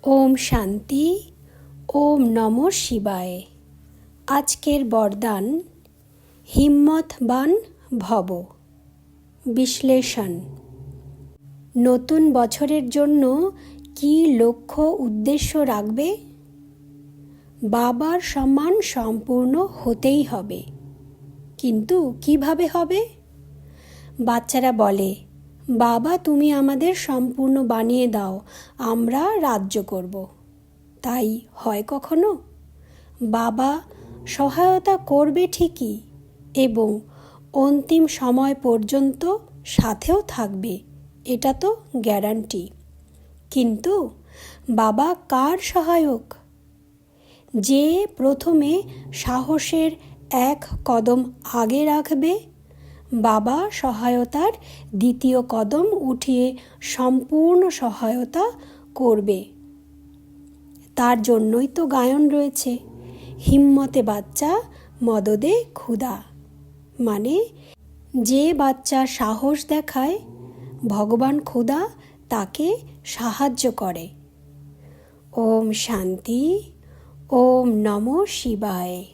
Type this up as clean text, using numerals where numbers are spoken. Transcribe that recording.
ওম শান্তি। ওম নমঃ শিবায়। আজকের বরদান, হিম্মতবান ভব। বিশ্লেষণ। নতুন বছরের জন্য কি লক্ষ্য উদ্দেশ্য রাখবে? বাবার সম্মান সম্পূর্ণ হতেই হবে। কিন্তু কিভাবে হবে? বাচ্চারা বলে, বাবা তুমি আমাদের সম্পূর্ণ বানিয়ে দাও, আমরা রাজ্য করব। তাই হয় কখনো? বাবা সহায়তা করবে ঠিকই এবং অন্তিম সময় পর্যন্ত সাথেও থাকবে, এটা তো গ্যারান্টি। কিন্তু বাবা কার সহায়ক? যে প্রথমে সাহসের এক কদম আগে রাখবে, বাবা সহায়তার দ্বিতীয় কদম উঠিয়ে সম্পূর্ণ সহায়তা করবে। তার জন্যই তো গায়ন রয়েছে, হিম্মতে বাচ্চা মদদে ক্ষুধা। মানে যে বাচ্চা সাহস দেখায়, ভগবান ক্ষুধা তাকে সাহায্য করে। ওম শান্তি। ওম নমঃ শিবায়।